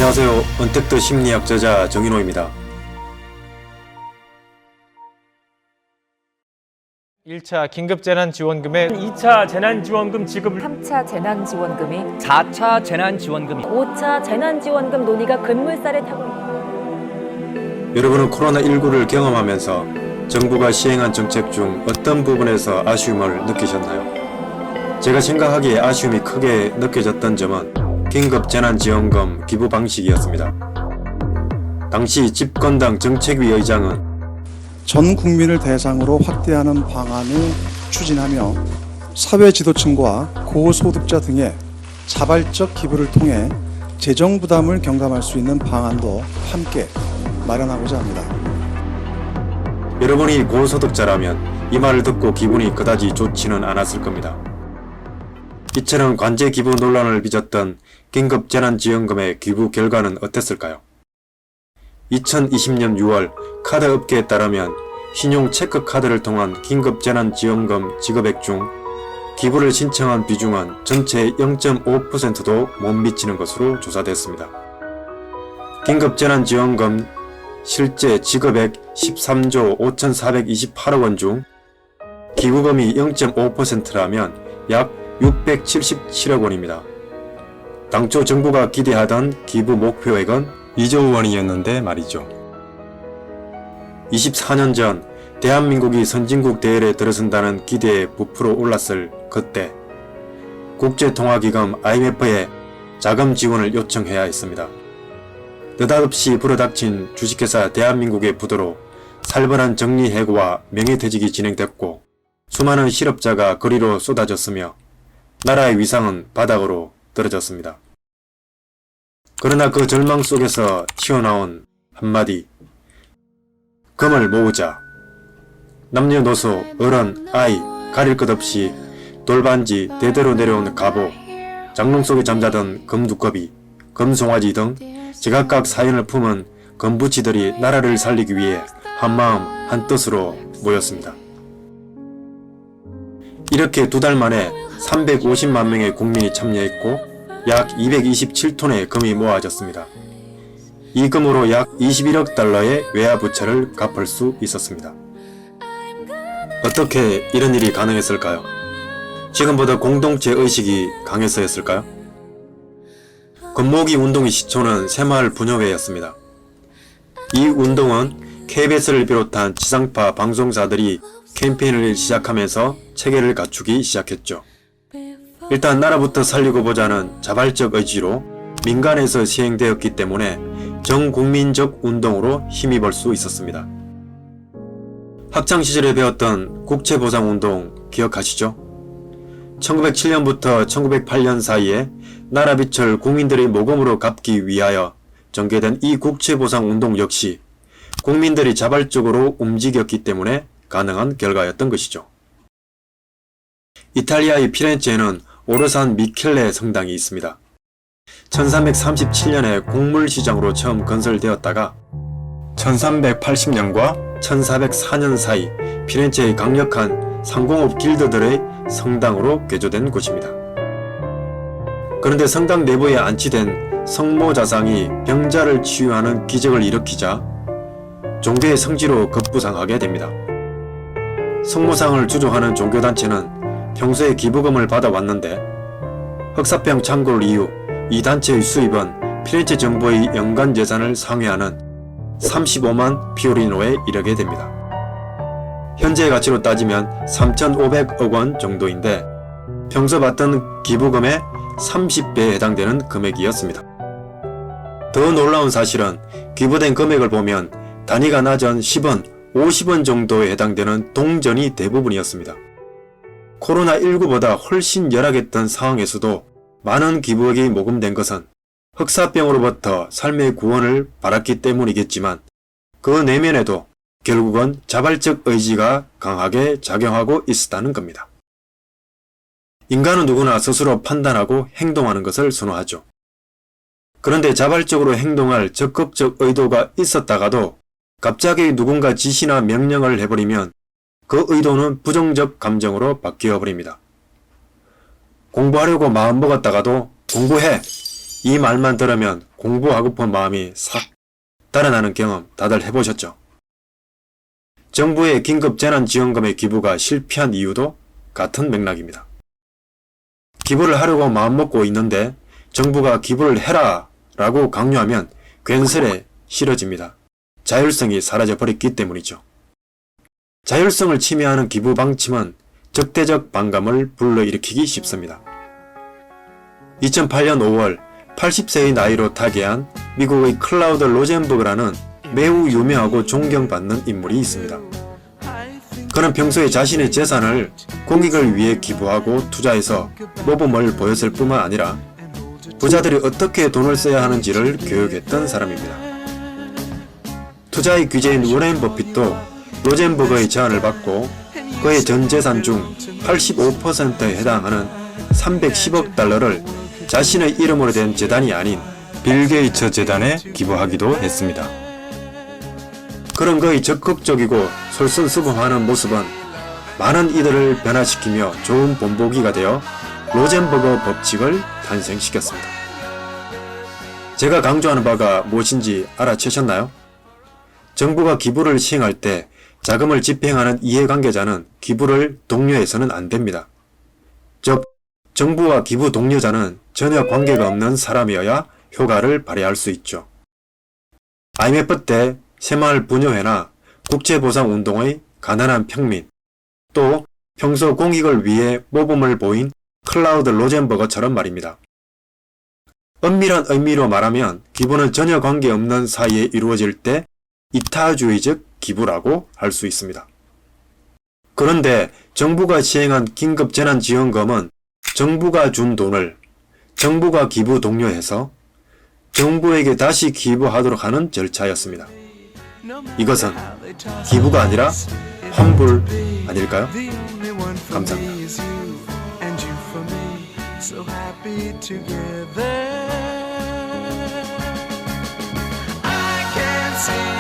안녕하세요. 언택트 심리학 저자 정인호입니다. 1차 긴급재난지원금에 2차 재난지원금 지급을 3차 재난지원금이 4차 재난지원금이 5차 재난지원금 논의가 급물살에 타고 여러분은 코로나19를 경험하면서 정부가 시행한 정책 중 어떤 부분에서 아쉬움을 느끼셨나요? 제가 생각하기에 아쉬움이 크게 느껴졌던 점은 긴급재난지원금 기부 방식이었습니다. 당시 집권당 정책위 의장은 전 국민을 대상으로 확대하는 방안을 추진하며 사회 지도층과 고소득자 등의 자발적 기부를 통해 재정 부담을 경감할 수 있는 방안도 함께 마련하고자 합니다. 여러분이 고소득자라면 이 말을 듣고 기분이 그다지 좋지는 않았을 겁니다. 이처럼 관제 기부 논란을 빚었던 긴급재난지원금의 기부 결과는 어땠을까요? 2020년 6월 카드업계에 따르면 신용체크카드를 통한 긴급재난지원금 지급액 중 기부를 신청한 비중은 전체의 0.5%도 못 미치는 것으로 조사됐습니다. 긴급재난지원금 실제 지급액 13조 5,428억 원 중 기부금이 0.5%라면 약 677억 원입니다. 당초 정부가 기대하던 기부 목표액은 2조 원이었는데 말이죠. 24년 전 대한민국이 선진국 대열에 들어선다는 기대에 부풀어 올랐을 그때 국제통화기금 IMF에 자금 지원을 요청해야 했습니다. 느닷없이 불어닥친 주식회사 대한민국의 부도로 살벌한 정리해고와 명예퇴직이 진행됐고 수많은 실업자가 거리로 쏟아졌으며 나라의 위상은 바닥으로 떨어졌습니다. 그러나 그 절망 속에서 튀어나온 한마디, 금을 모으자. 남녀노소, 어른, 아이 가릴 것 없이 돌반지, 대대로 내려온 갑오, 장롱 속에 잠자던 금두꺼비, 금송아지 등 제각각 사연을 품은 금부치들이 나라를 살리기 위해 한마음 한뜻으로 모였습니다. 이렇게 두 달 만에 350만 명의 국민이 참여했고 약 227톤의 금이 모아졌습니다. 이 금으로 약 21억 달러의 외화부채를 갚을 수 있었습니다. 어떻게 이런 일이 가능했을까요? 지금보다 공동체 의식이 강해서였을까요? 금모으기 운동의 시초는 새마을 분여회였습니다. 이 운동은 KBS를 비롯한 지상파 방송사들이 캠페인을 시작하면서 체계를 갖추기 시작했죠. 일단 나라부터 살리고 보자는 자발적 의지로 민간에서 시행되었기 때문에 전국민적 운동으로 힘입을 수 있었습니다. 학창시절에 배웠던 국채보상운동 기억하시죠? 1907년부터 1908년 사이에 나라빚을 국민들의 모금으로 갚기 위하여 전개된 이 국채보상운동 역시 국민들이 자발적으로 움직였기 때문에 가능한 결과였던 것이죠. 이탈리아의 피렌체에는 오르산 미켈레 성당이 있습니다. 1337년에 곡물시장으로 처음 건설되었다가 1380년과 1404년 사이 피렌체의 강력한 상공업 길드들의 성당으로 개조된 곳입니다. 그런데 성당 내부에 안치된 성모자상이 병자를 치유하는 기적을 일으키자 종교의 성지로 급부상하게 됩니다. 성모상을 주조하는 종교단체는 평소에 기부금을 받아왔는데 흑사병 창궐 이후 이 단체의 수입은 피렌체 정부의 연간 예산을 상회하는 35만 피오리노에 이르게 됩니다. 현재의 가치로 따지면 3,500억 원 정도인데 평소 받던 기부금의 30배에 해당되는 금액이었습니다. 더 놀라운 사실은 기부된 금액을 보면 단위가 낮은 10원, 50원 정도에 해당되는 동전이 대부분이었습니다. 코로나19보다 훨씬 열악했던 상황에서도 많은 기부액이 모금된 것은 흑사병으로부터 삶의 구원을 바랐기 때문이겠지만 그 내면에도 결국은 자발적 의지가 강하게 작용하고 있었다는 겁니다. 인간은 누구나 스스로 판단하고 행동하는 것을 선호하죠. 그런데 자발적으로 행동할 적극적 의도가 있었다가도 갑자기 누군가 지시나 명령을 해버리면 그 의도는 부정적 감정으로 바뀌어 버립니다. 공부하려고 마음먹었다가도 공부해! 이 말만 들으면 공부하고픈 마음이 싹 달아나는 경험 다들 해보셨죠? 정부의 긴급재난지원금의 기부가 실패한 이유도 같은 맥락입니다. 기부를 하려고 마음먹고 있는데 정부가 기부를 해라 라고 강요하면 괜스레 싫어집니다. 자율성이 사라져버렸기 때문이죠. 자율성을 침해하는 기부 방침은 적대적 반감을 불러일으키기 쉽습니다. 2008년 5월 80세의 나이로 타계한 미국의 클라우드 로젠버그라는 매우 유명하고 존경받는 인물이 있습니다. 그는 평소에 자신의 재산을 공익을 위해 기부하고 투자해서 모범을 보였을 뿐만 아니라 부자들이 어떻게 돈을 써야 하는지를 교육했던 사람입니다. 투자의 귀재인 워렌 버핏도 로젠버그의 제안을 받고 그의 전 재산 중 85%에 해당하는 310억 달러를 자신의 이름으로 된 재단이 아닌 빌 게이츠 재단에 기부하기도 했습니다. 그런 그의 적극적이고 솔선수범하는 모습은 많은 이들을 변화시키며 좋은 본보기가 되어 로젠버그 법칙을 탄생시켰습니다. 제가 강조하는 바가 무엇인지 알아채셨나요? 정부가 기부를 시행할 때 자금을 집행하는 이해관계자는 기부를 독려해서는 안 됩니다. 즉, 정부와 기부 독려자는 전혀 관계가 없는 사람이어야 효과를 발휘할 수 있죠. IMF 때 새마을부녀회나 국제보상운동의 가난한 평민, 또 평소 공익을 위해 모범을 보인 클라우드 로젠버거처럼 말입니다. 엄밀한 의미로 말하면 기부는 전혀 관계없는 사이에 이루어질 때 이타주의적 기부라고 할 수 있습니다. 그런데 정부가 시행한 긴급재난지원금은 정부가 준 돈을 정부가 기부 독려해서 정부에게 다시 기부하도록 하는 절차였습니다. 이것은 기부가 아니라 환불 아닐까요? 감사합니다. I can't see